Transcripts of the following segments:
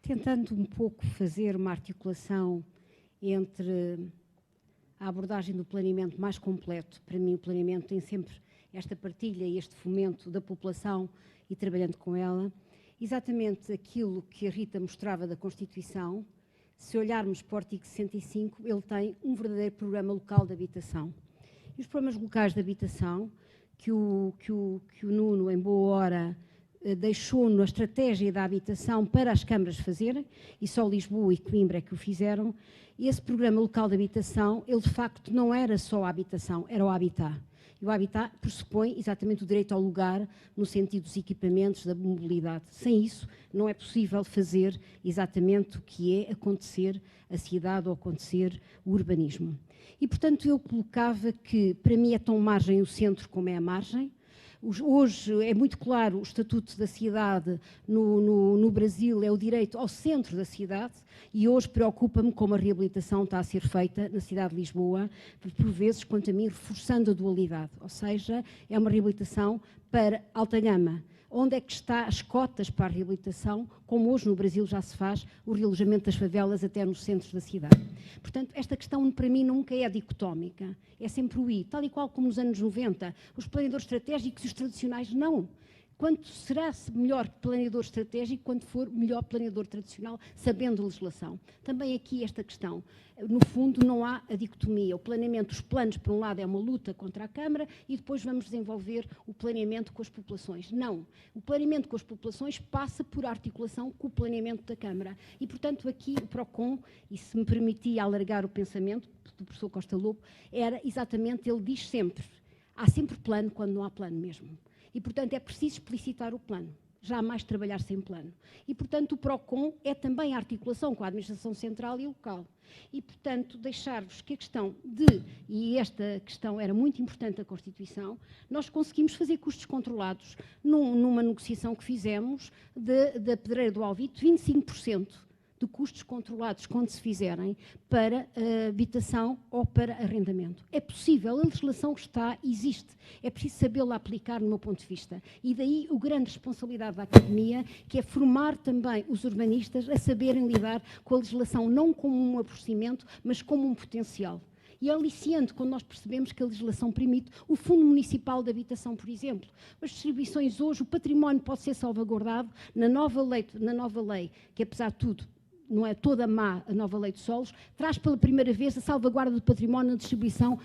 tentando um pouco fazer uma articulação entre a abordagem do planeamento mais completo. Para mim, o planeamento tem sempre esta partilha e este fomento da população e trabalhando com ela. Exatamente aquilo que a Rita mostrava da Constituição, se olharmos para o artigo 65, ele tem um verdadeiro programa local de habitação. E os programas locais de habitação, que o Nuno, em boa hora, deixou na estratégia da habitação para as câmaras fazerem, e só Lisboa e Coimbra é que o fizeram, e esse programa local de habitação, ele de facto não era só a habitação, era o habitat. E o habitat pressupõe exatamente o direito ao lugar, no sentido dos equipamentos, da mobilidade. Sem isso, não é possível fazer exatamente o que é acontecer a cidade ou acontecer o urbanismo. E, portanto, eu colocava que, para mim, é tão margem o centro como é a margem. Hoje é muito claro o estatuto da cidade no Brasil, é o direito ao centro da cidade, e hoje preocupa-me como a reabilitação está a ser feita na cidade de Lisboa, por vezes, quanto a mim, reforçando a dualidade, ou seja, é uma reabilitação para alta gama. Onde é que está as cotas para a reabilitação, como hoje no Brasil já se faz o realojamento das favelas até nos centros da cidade. Portanto, esta questão para mim nunca é dicotómica, é sempre o I, tal e qual como nos anos 90, os planeadores estratégicos e os tradicionais não. Quanto será melhor planeador estratégico quando for melhor planeador tradicional, sabendo a legislação? Também aqui esta questão. No fundo, não há a dicotomia. O planeamento, os planos, por um lado, é uma luta contra a Câmara e depois vamos desenvolver o planeamento com as populações. Não. O planeamento com as populações passa por articulação com o planeamento da Câmara. E, portanto, aqui o PROCON, e se me permitia alargar o pensamento do professor Costa Lobo, era exatamente, ele diz sempre, há sempre plano quando não há plano mesmo. E, portanto, é preciso explicitar o plano, jamais trabalhar sem plano. E, portanto, o PROCON é também a articulação com a administração central e local. E, portanto, deixar-vos que a questão e esta questão era muito importante da Constituição, nós conseguimos fazer custos controlados numa negociação que fizemos da Pedreira do Alvito, 25% de custos controlados quando se fizerem para habitação ou para arrendamento. É possível, a legislação existe, é preciso sabê-la aplicar no meu ponto de vista. E daí a grande responsabilidade da Academia, que é formar também os urbanistas a saberem lidar com a legislação, não como um aborrecimento, mas como um potencial. E é aliciante quando nós percebemos que a legislação permite o Fundo Municipal de Habitação, por exemplo. As distribuições hoje, o património pode ser salvaguardado na nova lei, que apesar de tudo, não é toda má a nova lei de solos, traz pela primeira vez a salvaguarda do património na distribuição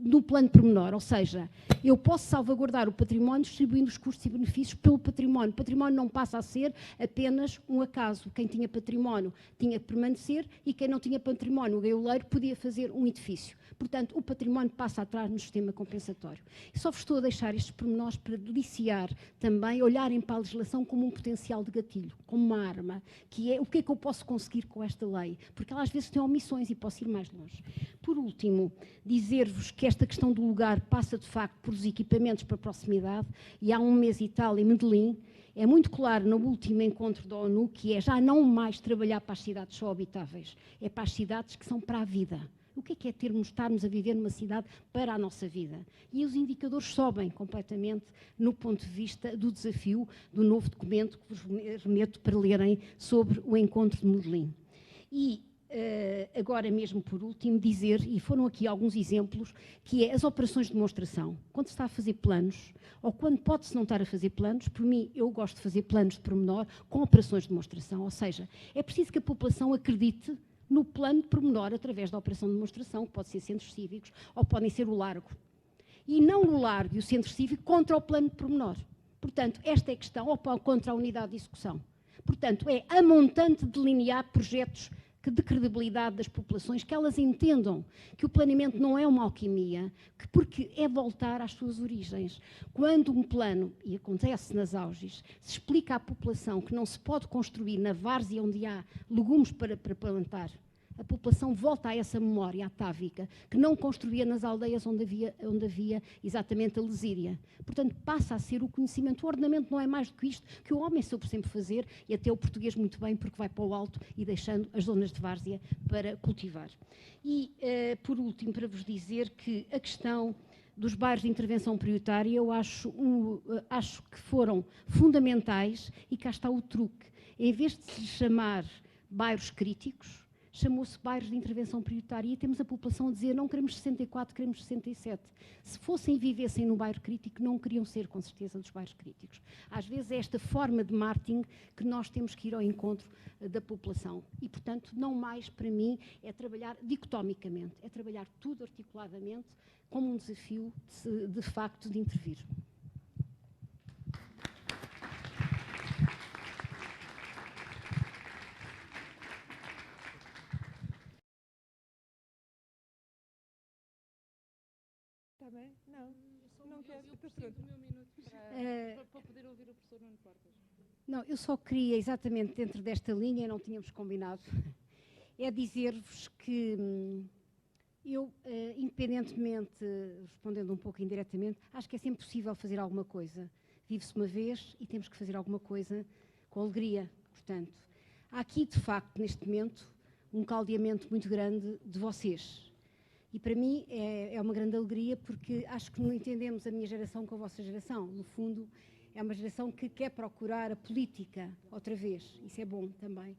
do plano pormenor, ou seja, eu posso salvaguardar o património distribuindo os custos e benefícios pelo património. O património não passa a ser apenas um acaso. Quem tinha património tinha que permanecer e quem não tinha património, o gaioleiro, podia fazer um edifício. Portanto, o património passa atrás no sistema compensatório. E só vos estou a deixar estes pormenores para deliciar também, olharem para a legislação como um potencial de gatilho, como uma arma, que é o que é que eu posso conseguir com esta lei, porque ela às vezes tem omissões e posso ir mais longe. Por último, dizer-vos que esta questão do lugar passa de facto por os equipamentos para proximidade, e há um mês e tal em Medellín, é muito claro no último encontro da ONU que é já não mais trabalhar para as cidades só habitáveis, é para as cidades que são para a vida. O que é estarmos a viver numa cidade para a nossa vida? E os indicadores sobem completamente no ponto de vista do desafio do novo documento que vos remeto para lerem sobre o encontro de Medellín. E agora mesmo por último dizer, e foram aqui alguns exemplos, que é as operações de demonstração. Quando se está a fazer planos, ou quando pode-se não estar a fazer planos, por mim eu gosto de fazer planos de pormenor com operações de demonstração, ou seja, é preciso que a população acredite no plano de pormenor, através da operação de demonstração, que pode ser centros cívicos ou podem ser o largo. E não o largo e o centro cívico contra o plano de pormenor. Portanto, esta é a questão, ou contra a unidade de execução. Portanto, é a montante delinear projetos de credibilidade das populações, que elas entendam que o planeamento não é uma alquimia, porque é voltar às suas origens. Quando um plano, e acontece nas auges, se explica à população que não se pode construir na várzea onde há legumes para plantar, a população volta a essa memória atávica, que não construía nas aldeias onde havia exatamente a lesíria. Portanto, passa a ser o conhecimento. O ordenamento não é mais do que isto, que o homem soube sempre fazer, e até o português muito bem, porque vai para o alto e deixando as zonas de várzea para cultivar. E, por último, para vos dizer que a questão dos bairros de intervenção prioritária, eu acho que foram fundamentais e cá está o truque. Em vez de se chamar bairros críticos, chamou-se bairros de intervenção prioritária e temos a população a dizer não queremos 64, queremos 67. Se fossem e vivessem num bairro crítico, não queriam ser, com certeza, dos bairros críticos. Às vezes é esta forma de marketing que nós temos que ir ao encontro da população. E, portanto, não mais, para mim, é trabalhar dicotomicamente, é trabalhar tudo articuladamente como um desafio, de facto, de intervir. Está bem? Não quero. Eu preciso do meu minuto para poder ouvir o professor Nuno Portas. Não, eu só queria, exatamente dentro desta linha, não tínhamos combinado, é dizer-vos que eu, independentemente, respondendo um pouco indiretamente, acho que é sempre possível fazer alguma coisa. Vive-se uma vez e temos que fazer alguma coisa com alegria. Portanto, há aqui, de facto, neste momento, um caldeamento muito grande de vocês. E para mim é uma grande alegria porque acho que não entendemos a minha geração com a vossa geração. No fundo, é uma geração que quer procurar a política outra vez. Isso é bom também.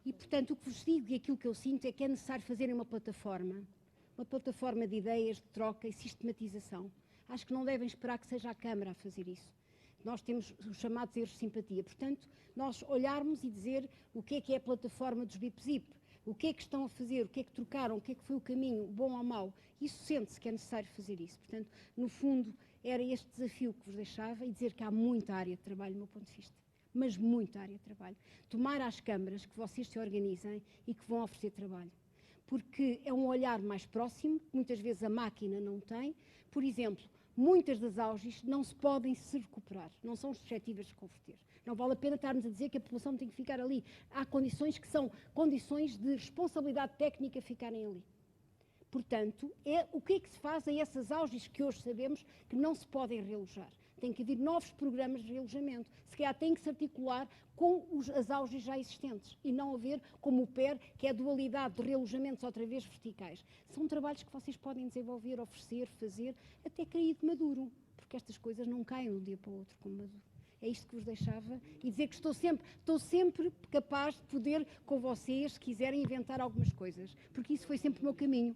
E, portanto, o que vos digo e aquilo que eu sinto é que é necessário fazerem uma plataforma de ideias, de troca e sistematização. Acho que não devem esperar que seja a Câmara a fazer isso. Nós temos os chamados erros de simpatia. Portanto, nós olharmos e dizer o que é a plataforma dos BIP-ZIP, o que é que estão a fazer, o que é que trocaram, o que é que foi o caminho, bom ou mau. Isso sente-se que é necessário fazer isso. Portanto, no fundo, era este desafio que vos deixava e dizer que há muita área de trabalho, do meu ponto de vista. Mas muita área de trabalho. Tomar às câmaras que vocês se organizem e que vão oferecer trabalho. Porque é um olhar mais próximo, que muitas vezes a máquina não tem. Por exemplo, muitas das auges não se podem se recuperar, não são suscetíveis de converter. Não vale a pena estarmos a dizer que a população tem que ficar ali. Há condições que são condições de responsabilidade técnica ficarem ali. Portanto, o que é que se faz a essas auges que hoje sabemos que não se podem realojar? Tem que haver novos programas de realojamento. Se calhar tem que se articular com as auges já existentes e não haver como o PER, que é a dualidade de realojamentos outra vez verticais. São trabalhos que vocês podem desenvolver, oferecer, fazer, até cair de maduro, porque estas coisas não caem de um dia para o outro como maduro. É isto que vos deixava e dizer que estou sempre capaz de poder, com vocês, se quiserem inventar algumas coisas, porque isso foi sempre o meu caminho.